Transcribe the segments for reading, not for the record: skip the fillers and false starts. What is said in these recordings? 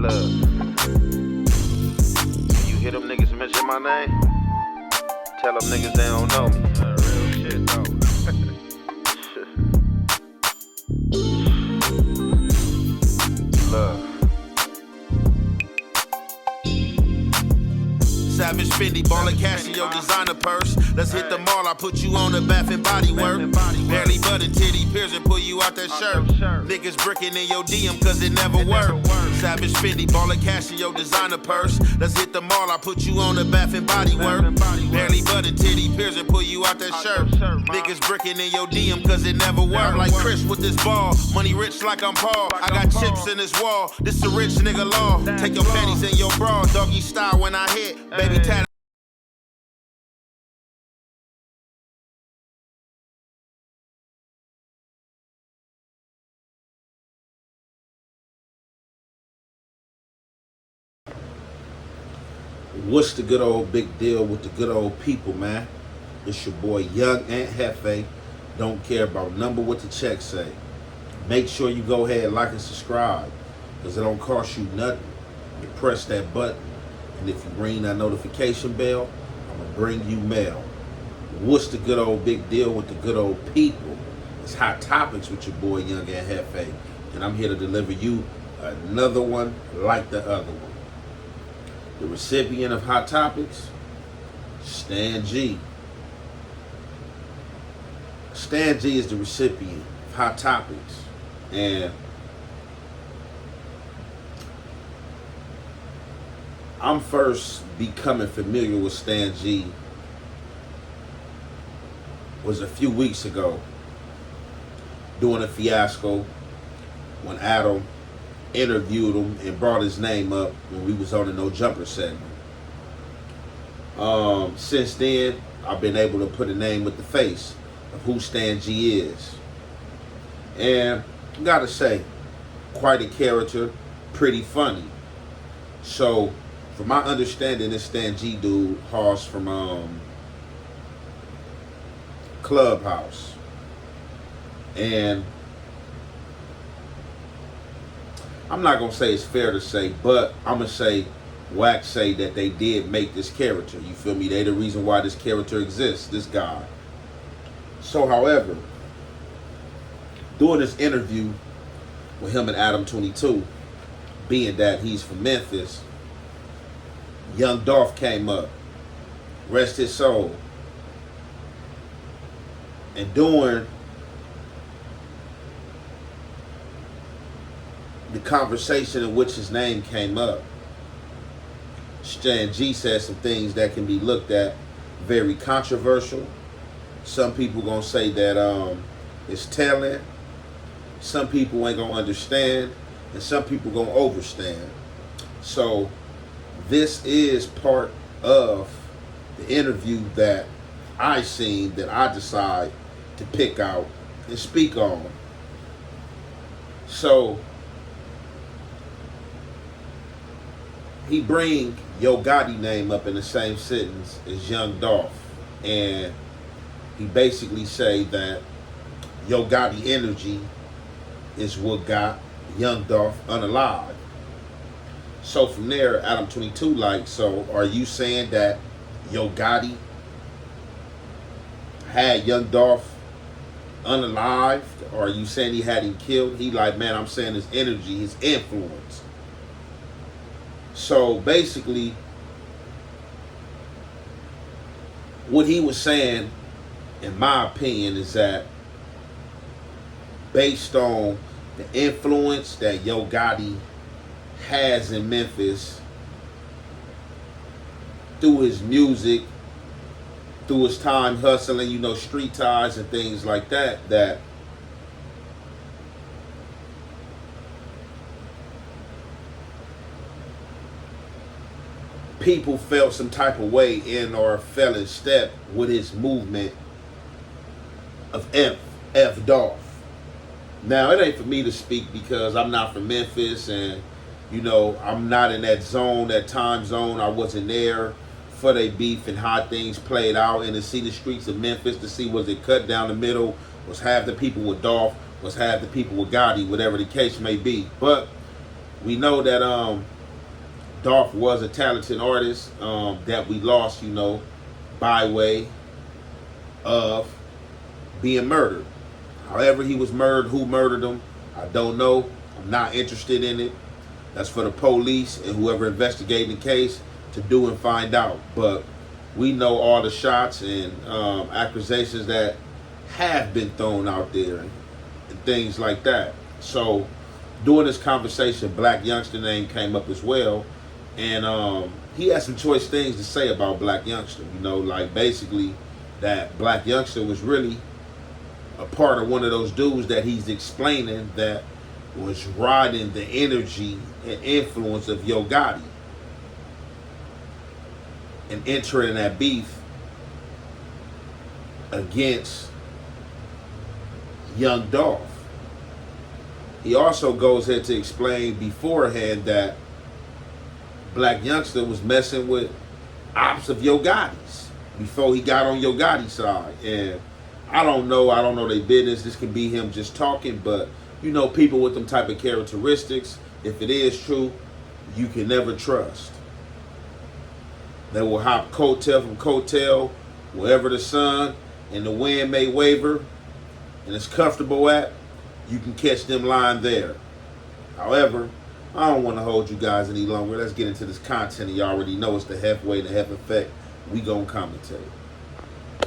Look, you hear them niggas mention my name? Tell them niggas they don't know me. Real shit though. Look. Savage Fendi, ballin' cash in your designer purse. Let's hit the mall, I put you on the Bath and Body Work. Barely button, titty piercing, pull you out that shirt. Niggas bricking in your DM cause it never worked. Savage Fendi, ballin' cash in your designer purse. Let's hit the mall, I put you on the Bath and Body Work. Barely button, titty piercing, pull you out that shirt. Niggas bricking in your DM cause it never worked. Like Chris with this ball, money rich like I'm Paul. I got chips in this wall, this a rich nigga law. Take your panties in your bra, doggy style when I hit. Baby tat. What's the good old big deal with the good old people, man? It's your boy Young and Hefe. Don't care about number what the check say. Make sure you go ahead, like and subscribe, because it don't cost you nothing. You press that button, and if you ring that notification bell, I'm gonna bring you mail. What's the good old big deal with the good old people? It's Hot Topics with your boy Young and Hefe, and I'm here to deliver you another one like the other one. The recipient of Hot Topics, Stan G. Stan G is the recipient of Hot Topics, and I'm first becoming familiar with Stan G was a few weeks ago during a fiasco when Adam interviewed him and brought his name up when we was on the No Jumper segment. Since then, I've been able to put a name with the face of who Stan G is. And I gotta say, quite a character, pretty funny. So, from my understanding, this Stan G dude hauls from Clubhouse. And I'm not gonna say it's fair to say, but I'm gonna say Wax say that they did make this character. You feel me? They the reason why this character exists, this guy. So, however, doing this interview with him and adam22, being that he's from Memphis, Young Dolph came up, rest his soul, and during the conversation in which his name came up, Stan G said some things that can be looked at very controversial. Some people gonna say that it's talent. Some people ain't gonna understand, and some people gonna overstand. So this is part of the interview that I seen that I decide to pick out and speak on. So he bring Yo Gotti name up in the same sentence as Young Dolph, and he basically say that Yo Gotti energy is what got Young Dolph unalive. So from there, adam22 like, so are you saying that Yo Gotti had Young Dolph unalived, or are you saying he had him killed? He like, man, I'm saying his energy, his influence. So basically, what he was saying, in my opinion, is that based on the influence that Yo Gotti has in Memphis through his music, through his time hustling, you know, street ties and things like that, that people felt some type of way in or fell in step with his movement of F Dolph. Now, it ain't for me to speak because I'm not from Memphis, and you know, I'm not in that zone, that time zone. I wasn't there for their beef and how things played out, and to see the streets of Memphis, to see was it cut down the middle, was half the people with Dolph, was half the people with Gotti, whatever the case may be. But we know that Dolph was a talented artist that we lost, you know, by way of being murdered. However he was murdered, who murdered him, I don't know. I'm not interested in it. That's for the police and whoever investigating the case to do and find out. But we know all the shots and accusations that have been thrown out there and things like that. So during this conversation, Black Youngster name came up as well. And he had some choice things to say about Black Youngster. You know, like basically that Black Youngster was really a part of one of those dudes that he's explaining that was riding the energy and influence of Yo Gotti and entering that beef against Young Dolph. He also goes ahead to explain beforehand that Black Youngster was messing with ops of Yo Gotti's before he got on Yo Gotti's side. And I don't know their business. This can be him just talking, but you know, people with them type of characteristics, if it is true, you can never trust. They will hop coattail from coattail, wherever the sun and the wind may waver and it's comfortable at, you can catch them lying there. However, I don't want to hold you guys any longer. Let's get into this content. You already know it's the halfway, the half effect. We gonna commentate.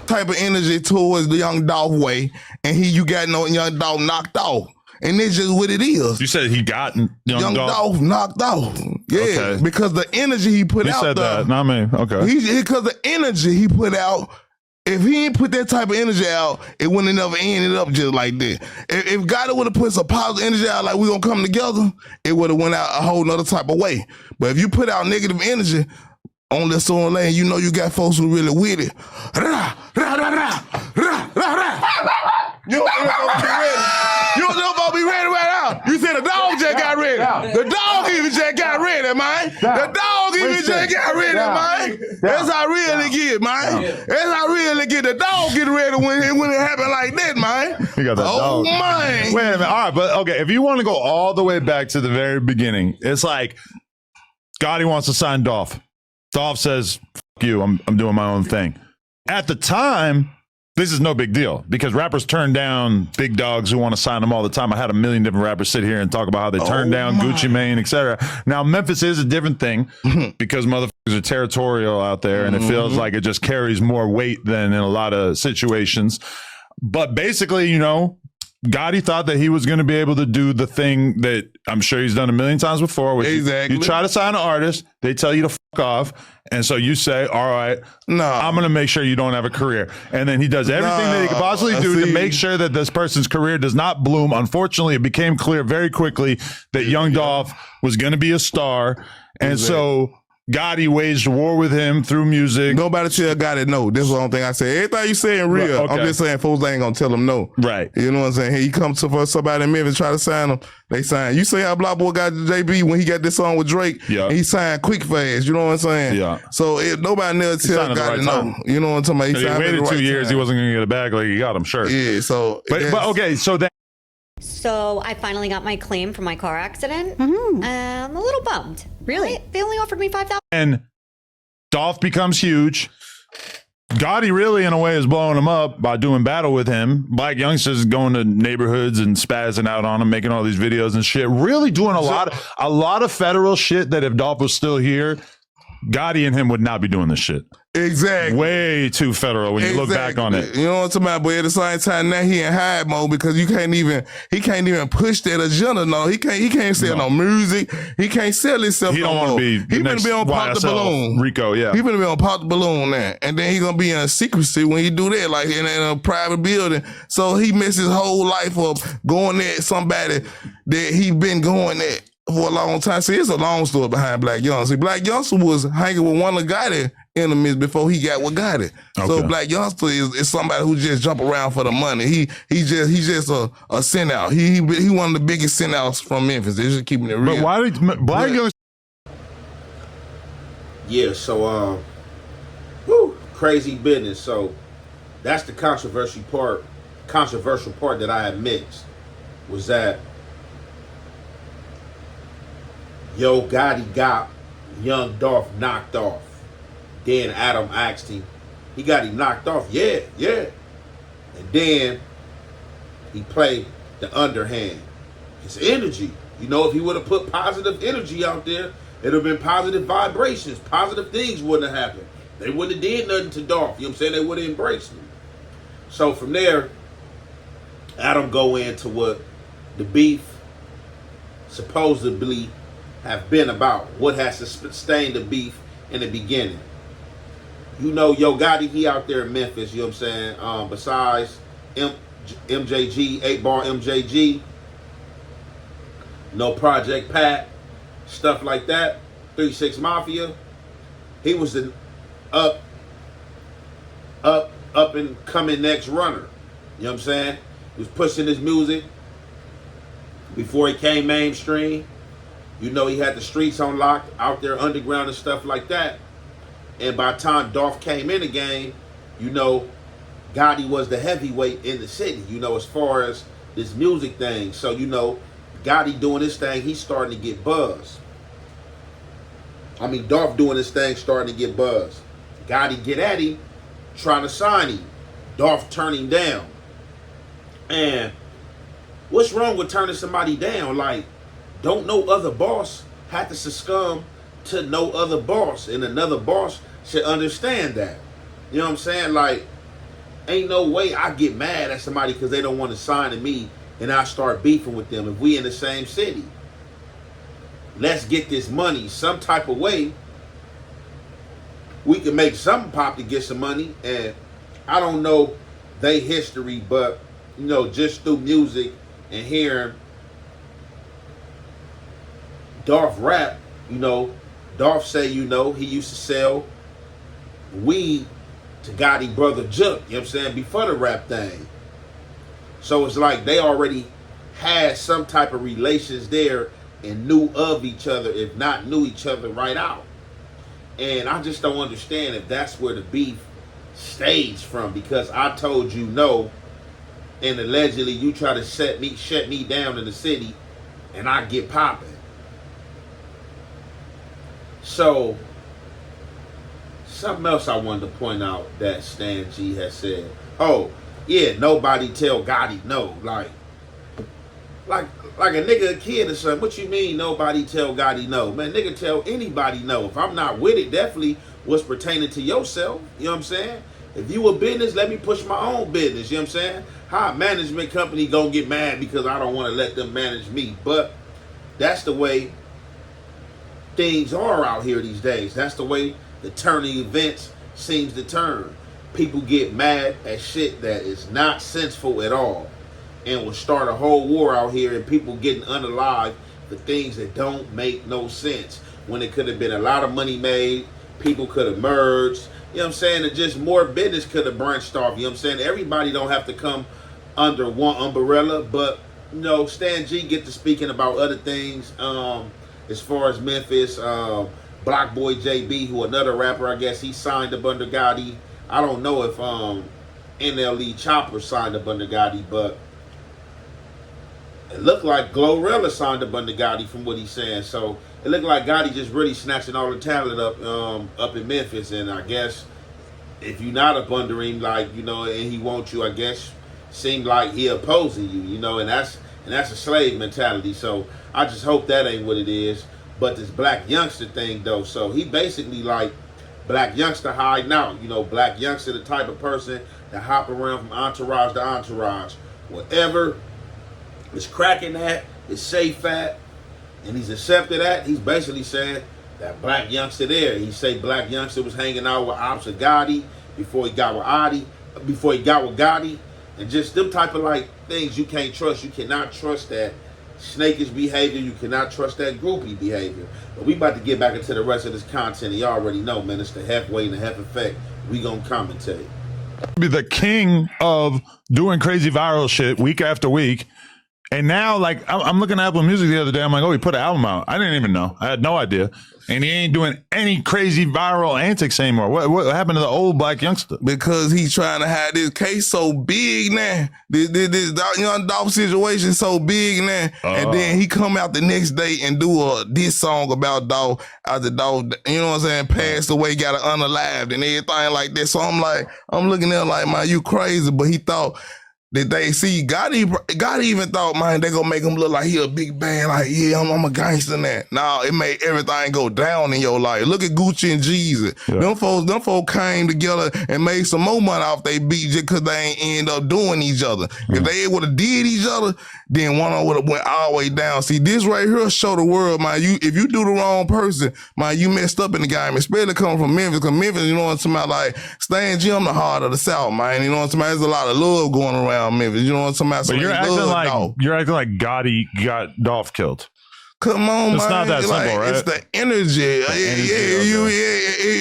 Type of energy towards the Young Dolph way, and you got no Young Dolph knocked off. And that's just what it is. You said he got Young Dolph knocked off. Yeah, okay. Because the energy he put out. You said that, not me. Okay. Because the energy he put out, if he ain't put that type of energy out, it wouldn't have never ended up just like that. If Gotti would have put some positive energy out, like we gonna come together, it would have went out a whole nother type of way. But if you put out negative energy on this song lane, you know you got folks who really with it. You don't know about be ready right now. You said the dog just got ready. The dog even just got ready, man. The dog even just got ready, man. That's how real it get, man. That's how real it get. The dog get ready when it happen like that, man. You got that dog. Man. Wait a minute. All right, but okay, if you want to go all the way back to the very beginning, it's like Gotti wants to sign Dolph. Dolph says, "Fuck you, I'm doing my own thing." At the time, this is no big deal because rappers turn down big dogs who want to sign them all the time. I had a million different rappers sit here and talk about how they turn down Gucci Mane, etc. Now, Memphis is a different thing because motherfuckers are territorial out there and it feels like it just carries more weight than in a lot of situations. But basically, you know, Gotti thought that he was going to be able to do the thing that I'm sure he's done a million times before, which you try to sign an artist, they tell you to fuck off, and so you say, all right, no, I'm going to make sure you don't have a career. And then he does everything that he could possibly do to make sure that this person's career does not bloom. Unfortunately, it became clear very quickly that Young Dolph was going to be a star, and so Gotti waged war with him through music. Nobody tell Gotti no. This is the only thing I say. Everything you saying real. Right, okay. I'm just saying folks ain't gonna tell him no. Right. You know what I'm saying? He comes to for somebody in Memphis try to sign him. They sign. You say how Block Boy got JB when he got this song with Drake. Yeah. He signed quick fast. You know what I'm saying? Yeah. So nobody never tell Gotti no. You know what I'm talking about? He waited 2 years. He wasn't gonna get it back like he got him. Sure. Yeah. So. But okay. So then. So I finally got my claim for my car accident. I'm a little bummed. Really? They only offered me $5,000. And Dolph becomes huge. Gotti really, in a way, is blowing him up by doing battle with him. Black Youngsters going to neighborhoods and spazzing out on him, making all these videos and shit. Really doing a lot of federal shit that if Dolph was still here, Gotti and him would not be doing this shit. Exactly. Way too federal when you look back on it. You know what I'm talking about? But at the same time, now he in hide mode because he can't even push that agenda. No, he can't sell no music. He can't sell himself. He don't want to be. He gonna be on Pop the Balloon. Rico, yeah. He gonna be on Pop the Balloon now, and then he gonna be in secrecy when he do that, like in a private building. So he messed his whole life up going at somebody that he been going at for a long time. See, it's a long story behind Black Youngster. See, Black Youngster was hanging with one of Gotti enemies before he got what got it. Okay. So Black Youngster is somebody who just jump around for the money. He's just a send out. He one of the biggest send outs from Memphis. They're just keeping it real. But why did Black Youngster? Yeah, so crazy business. So that's the controversial part that I had mixed was that Yo Gotti got Young Dolph knocked off. Then Adam asked him, he got him knocked off. Yeah, yeah. And then he played the underhand. His energy. You know, if he would have put positive energy out there, it would have been positive vibrations. Positive things wouldn't have happened. They wouldn't have did nothing to Dolph. You know what I'm saying? They would have embraced him. So from there, Adam go into what the beef supposedly have been about. What has sustained the beef in the beginning. You know, Yo Gotti, he out there in Memphis, you know what I'm saying? Besides MJG, 8-Bar MJG, no Project Pat, stuff like that, 3-6 Mafia, he was the up and coming next runner. You know what I'm saying? He was pushing his music before he came mainstream. You know, he had the streets on lock, out there underground and stuff like that. And by the time Dolph came in the game, you know, Gotti was the heavyweight in the city, you know, as far as this music thing. So, you know, Gotti doing his thing, he's starting to get buzz. I mean, Dolph doing his thing, starting to get buzz. Gotti get at him, trying to sign him. Dolph turn him down. And what's wrong with turning somebody down? Like, don't no other boss have to succumb to no other boss, and another boss should understand that. You know what I'm saying? Like, ain't no way I get mad at somebody because they don't want to sign to me and I start beefing with them if we in the same city. Let's get this money some type of way. We can make something pop to get some money. And I don't know they history, but you know, just through music and hearing Dolph rap, you know, Dolph say, you know, he used to sell weed to Gotti brother Junk, you know what I'm saying, before the rap thing. So it's like they already had some type of relations there and knew of each other, if not knew each other right out. And I just don't understand if that's where the beef staged from, because I told you no, and allegedly you try to shut me down in the city, and I get popping. So, something else I wanted to point out that Stan G has said. Oh, yeah, nobody tell Gotti no. Like a nigga, a kid or something. What you mean nobody tell Gotti no? Man, nigga, tell anybody no. If I'm not with it, definitely what's pertaining to yourself. You know what I'm saying? If you a business, let me push my own business. You know what I'm saying? How a management company gonna get mad because I don't want to let them manage me? But that's the way things are out here these days. That's the way the turning events seems to turn. People get mad at shit that is not senseful at all, and will start a whole war out here, and people getting unalive for things that don't make no sense. When it could have been a lot of money made, people could have merged, you know what I'm saying, and just more business could have branched off, you know what I'm saying. Everybody don't have to come under one umbrella, but you know, Stan G get to speaking about other things, as far as Memphis, Block Boy JB, who another rapper, I guess he signed up under Gotti. I don't know if NLE Chopper signed up under Gotti, but it looked like Glorilla signed up under Gotti from what he's saying. So it looked like Gotti just really snatching all the talent up in Memphis. And I guess if you're not up under him, like, you know, and he wants you, I guess, seemed like he opposing you, you know, and that's a slave mentality. So I just hope that ain't what it is. But this Black Youngster thing, though, so he basically like Black Youngster hiding out. You know, Black Youngster, the type of person that hop around from entourage to entourage. Whatever is cracking at, is safe at, and he's accepted at, he's basically saying that Black Youngster there. He say Black Youngster was hanging out with Ops of Gotti before he got with Gotti, and just them type of like things you can't trust. You cannot trust that snakish behavior. You cannot trust that groupie behavior. But we about to get back into the rest of this content. And y'all already know, man, it's the Hef Way and the Hef Effect. We gonna commentate. Be the king of doing crazy viral shit week after week And now, like, I'm looking at Apple Music the other day. I'm like, oh, he put an album out. I didn't even know. I had no idea. And he ain't doing any crazy viral antics anymore. What happened to the old black youngster? Because he's trying to have this case so big now. This Young Dolph situation so big now. And then he come out the next day and do a diss song about Dolph after Dolph, you know what I'm saying, passed away, got it unalived and everything like that. So I'm looking at him like, man, you crazy. But he thought that they see Gotti even thought, man, they gonna make him look like he a big bad, like, yeah, I'm a gangster now. Nah, it made everything go down in your life. Look at Gucci and Jeezy. Yeah. Them folks came together and made some more money off they beat just because they ain't end up doing each other. If they would have did each other, then one of them would have went all the way down. See, this right here show the world, man, if you do the wrong person, man, you messed up in the game, especially coming from Memphis, because Memphis, you know what I'm talking about, like, Stan Jim, the heart of the South, man. You know what I'm talking about? There's a lot of love going around Memphis. You know what I'm talking about? So but you're acting like Gotti got Dolph killed. Come on, it's man. Not that simple, like, right? It's the energy.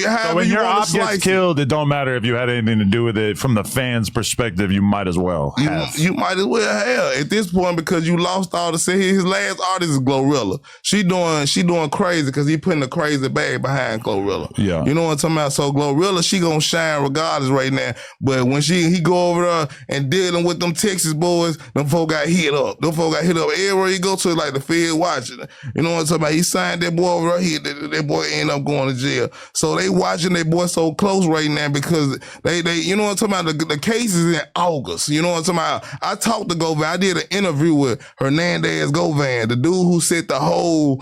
So when your op gets killed, it don't matter if you had anything to do with it. From the fans' perspective, you might as well have. You might as well have at this point because you lost all the. His last artist is Glorilla. She doing crazy because he putting a crazy bag behind Glorilla. Yeah, you know what I'm talking about. So Glorilla, she gonna shine regardless right now. But when he go over there and dealing with them Texas boys, them folk got hit up. Everywhere he go to, like the Fed watching. You know what I'm talking about? He signed that boy over here. That boy ended up going to jail. So they watching that boy so close right now because they you know what I'm talking about? The case is in August. You know what I'm talking about? I talked to Govan. I did an interview with Hernandez Govan, the dude who set the whole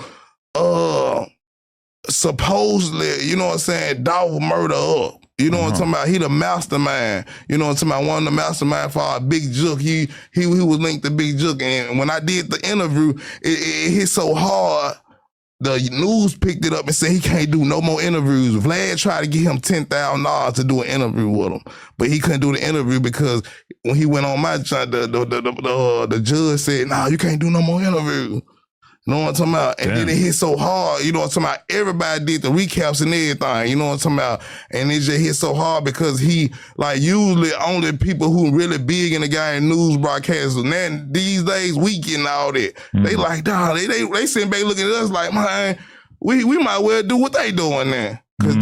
supposedly, you know what I'm saying, Dolph murder up. You know what I'm talking about? He the mastermind. You know what I'm talking about? One of the mastermind for our Big Jook. He was linked to Big Jook. And when I did the interview, it hit so hard, the news picked it up and said he can't do no more interviews. Vlad tried to get him $10,000 to do an interview with him, but he couldn't do the interview because when he went on my channel, the judge said, "Nah, you can't do no more interviews." You know what I'm talking about? And then it hit so hard, you know what I'm talking about? Everybody did the recaps and everything, you know what I'm talking about? And it just hit so hard because he, like, usually only people who really big in the game, news broadcasters, and then these days we getting all that. They like, dog, they sitting back looking at us like, man, we might well do what they doing now. Cause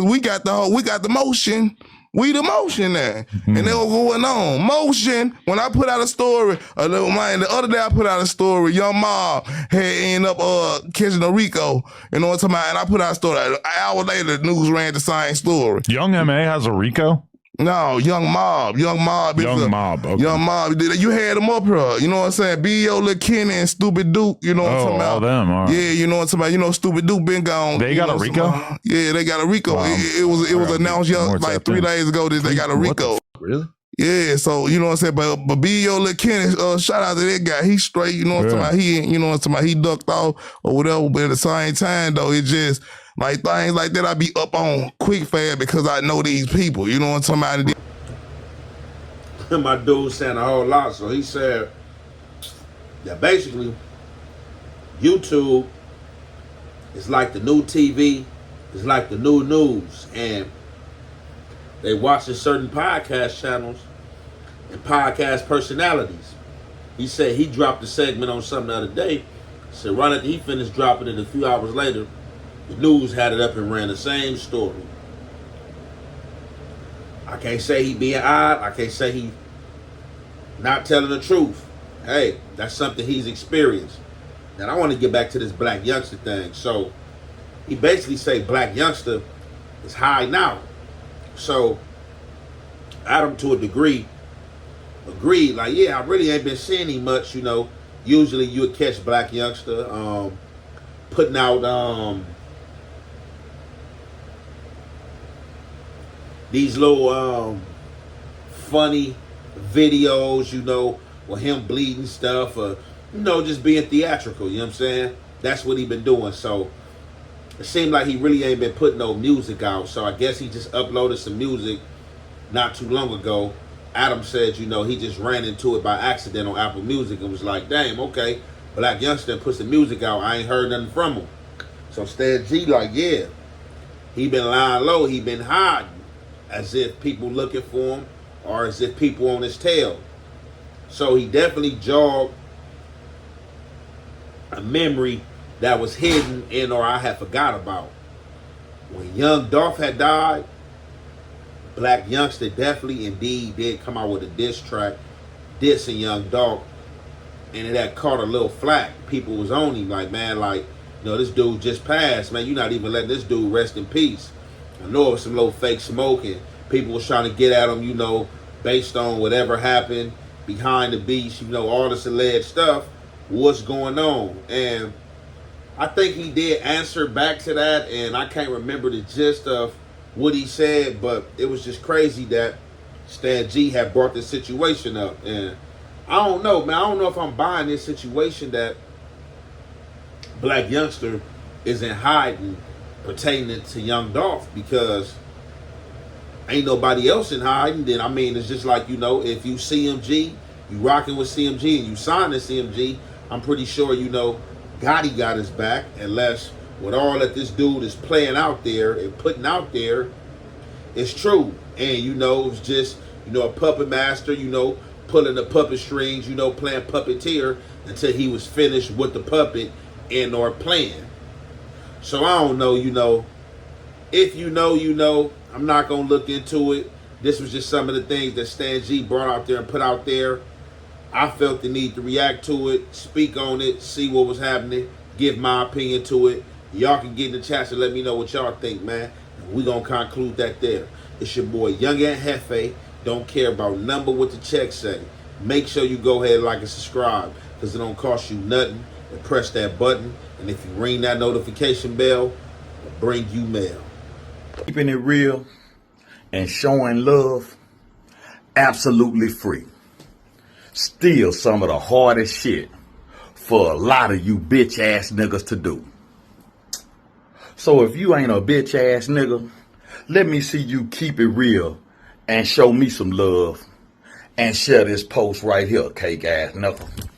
we got the motion. We the motion now. And they were going on. Motion, when I put out a story, the other day I put out a story, Young Mob had ended up catching a Rico. You know what I'm talking about? And I put out a story. An hour later, the news ran the same story. Young M.A. has a Rico? No, Young Mob. Okay. Young Mob. You had them up here. You know what I'm saying? B.O. Lil Kenny and Stupid Duke. You know what I'm talking about? All them. All right. Yeah, you know what I'm talking about? You know, Stupid Duke been gone. They got a Rico? Yeah, they got a Rico. Wow. It was announced like 3 days ago that they got a Rico. Really? Yeah, so you know what I'm saying, but B.O. Lil Kenny, shout out to that guy. He's straight, you know what I'm talking about. You know what I'm talking about. He ducked off or whatever, but at the same time though, it just like things like that I be up on quick fast because I know these people. You know what I'm talking about. My dude saying a whole lot, so he said that basically YouTube is like the new TV, it's like the new news, and they watching certain podcast channels and podcast personalities. He said he dropped a segment on something the other day. So right after he finished dropping it, a few hours later, the news had it up and ran the same story. I can't say he being odd. I can't say he not telling the truth. Hey, that's something he's experienced. And I want to get back to this black youngster thing. So he basically say black youngster is high now. So Adam, to a degree, agreed. Like, yeah, I really ain't been seeing him much. You know, usually you would catch black youngster putting out these little funny videos, you know, with him bleeding stuff, or, you know, just being theatrical, you know what I'm saying? That's what he been doing. So it seemed like he really ain't been putting no music out. So I guess he just uploaded some music not too long ago. Adam said, you know, he just ran into it by accident on Apple Music and was like, damn, okay, black youngster put some music out. I ain't heard nothing from him. So Stan G like, yeah, he been lying low, he been hiding, as if people looking for him or as if people on his tail. So he definitely jogged a memory that was hidden and or I had forgot about. When Young Dolph had died, Black Youngster definitely indeed did come out with a diss track dissing Young Dolph, and it had caught a little flack. People was on him like, man, like, you know, this dude just passed, man. You're not even letting this dude rest in peace. I know it was some little fake smoke, and people was trying to get at him, you know, based on whatever happened behind the beach, you know, all this alleged stuff. What's going on? And I think he did answer back to that, and I can't remember the gist of what he said, but it was just crazy that Stan G had brought this situation up. And I don't know, man. I don't know if I'm buying this situation that Black Youngster is in hiding pertaining to Young Dolph, because ain't nobody else in hiding. Then, I mean, it's just like, you know, if you CMG, you rocking with CMG and you signing CMG, I'm pretty sure, you know, Gotti got his back, unless with all that this dude is playing out there and putting out there, it's true. And, you know, it's just, you know, a puppet master, you know, pulling the puppet strings, you know, playing puppeteer until he was finished with the puppet and or playing. So I don't know, you know, if you know, you know. I'm not going to look into it. This was just some of the things that Stan G brought out there and put out there. I felt the need to react to it, speak on it, see what was happening, give my opinion to it. Y'all can get in the chat and let me know what y'all think, man. We're going to conclude that there. It's your boy, Young and Hefe. Don't care about number what the check say. Make sure you go ahead, like, and subscribe, because it don't cost you nothing. And press that button. And if you ring that notification bell, it'll bring you mail. Keeping it real and showing love, absolutely free. Still some of the hardest shit for a lot of you bitch ass niggas to do. So if you ain't a bitch ass nigga, let me see you keep it real and show me some love and share this post right here, cake ass nigga.